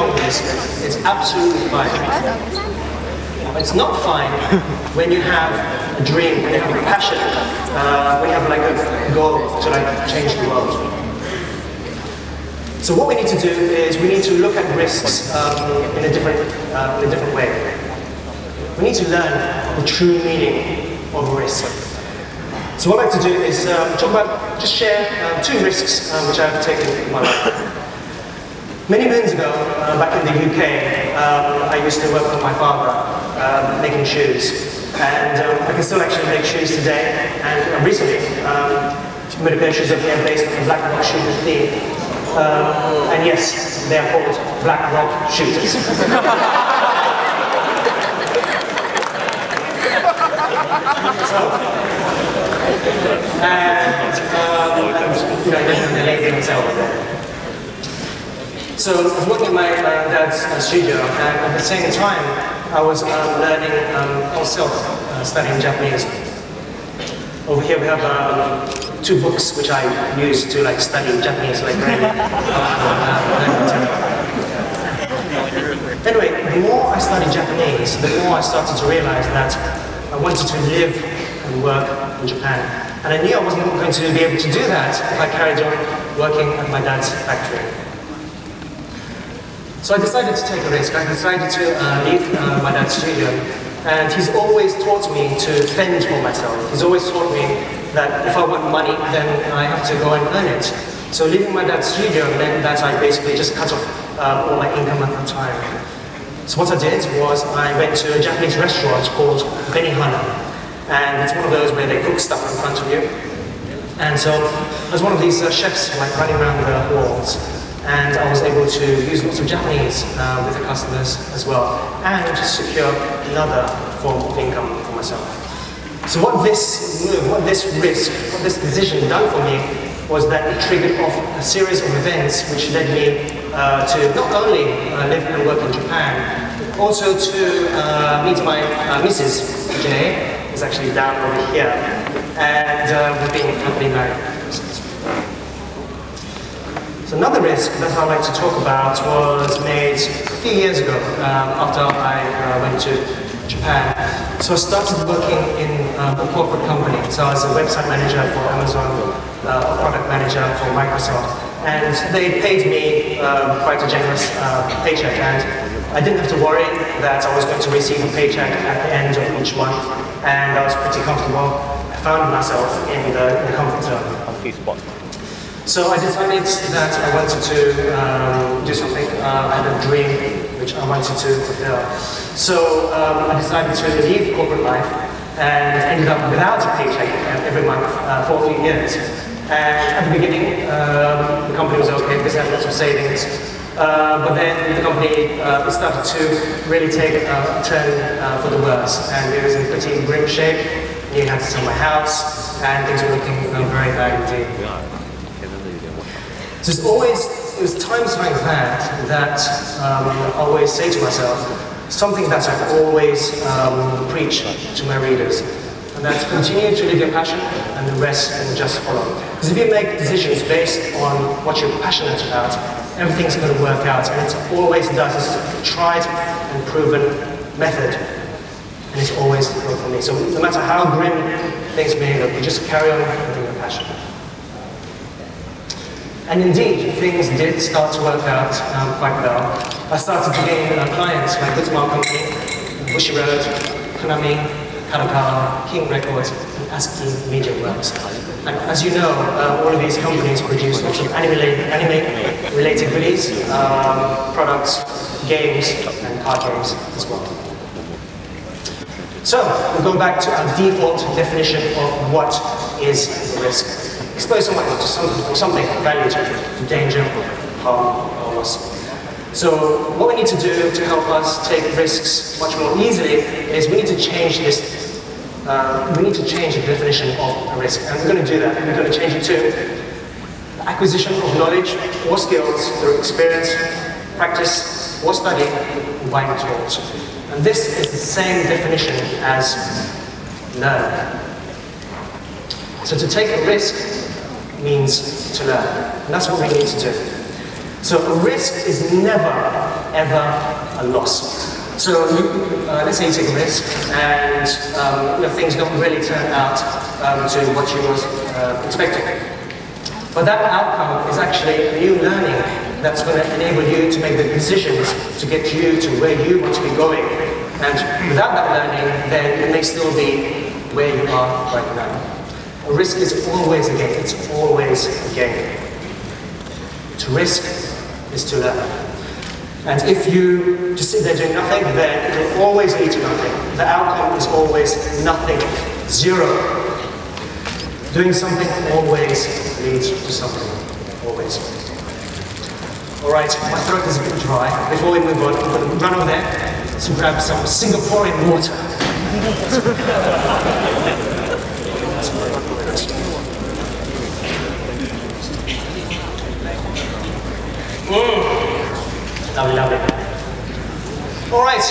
wrong with this, it's absolutely fine. It's not fine when you have a dream, when you have a passion, when you have like a goal to like change the world. So what we need to do is we need to look at risks in a different way. We need to learn the true meaning of risk. So what I'd like to do is just share 2 risks which I've taken in my life. Many moons ago, back in the UK, I used to work for my father, making shoes. And I can still actually make shoes today. And recently, made a pair of shoes over here based on the Black Rock Shooter theme. And yes, they are called Black Rock Shooters. They lay themselves. So I was working in my dad's studio, and at the same time, I was learning myself, studying Japanese. Over here we have 2 books which I use to like study Japanese, like really. Anyway, the more I studied Japanese, the more I started to realize that I wanted to live and work in Japan. And I knew I wasn't going to be able to do that if I carried on working at my dad's factory. So I decided to take a risk. I decided to leave my dad's studio. And he's always taught me to fend for myself. He's always taught me that if I want money, then I have to go and earn it. So leaving my dad's studio meant that I basically just cut off all my income at that time. So what I did was I went to a Japanese restaurant called Benihana. And it's one of those where they cook stuff in front of you. And so I was one of these chefs like running around the walls. And I was able to use lots of Japanese with the customers as well, and secure another form of income for myself. So what this move, what this risk, what this decision done for me was that it triggered off a series of events which led me to not only live and work in Japan, but also to meet my Mrs. Janae, who's actually down over here, and we've been happily married. So another risk that I'd like to talk about was made a few years ago after I went to Japan. So I started working in a corporate company. So I was a website manager for Amazon, a product manager for Microsoft. And they paid me quite a generous paycheck. And I didn't have to worry that I was going to receive a paycheck at the end of each month. And I was pretty comfortable. I found myself in the comfort zone. So I decided that I wanted to do something. I had a dream which I wanted to fulfill. So I decided to leave corporate life and ended up without a paycheck every month for a few years. And at the beginning, the company was okay because I had lots of savings. But then the company started to really take a turn for the worse. And it was in pretty grim shape. I had to sell my house, and things were looking very bad indeed. So it was times like that I always say to myself, something that I always preach to my readers, and that's continue to live your passion and the rest will just follow. Because if you make decisions based on what you're passionate about, everything's going to work out, and it always does. It's a tried and proven method, and it's always worked for me. So no matter how grim things may look, you just carry on living your passion. And indeed, things did start to work out quite well. I started to gain clients like Guzman Company, Bushi Road, Konami, Kadokawa, King Records, and ASCII Media Works. And as you know, all of these companies produce lots of anime-related goodies, products, games, and card games as well. So, we'll go back to our default definition of what is risk. Expose someone to something of value to danger, harm, or loss. So what we need to do to help us take risks much more easily is we need to change this. We need to change the definition of a risk, and we're going to do that. We're going to change it to acquisition of knowledge or skills through experience, practice, or study, and by tools. And this is the same definition as learn. So to take a risk means to learn. And that's what we need to do. So a risk is never, ever a loss. So let's say you take a risk and things don't really turn out to what you were expecting. But that outcome is actually a new learning that's going to enable you to make the decisions to get you to where you want to be going. And without that learning, then you may still be where you are right now. A risk is always a gain. It's always a gain. To risk is to learn. And if you just sit there doing nothing, then it will always lead to nothing. The outcome is always nothing, zero. Doing something always leads to something, always. All right, my throat is a bit dry. Before we move on, I'm going to run over there to grab some Singaporean water. Lovely, lovely. All right.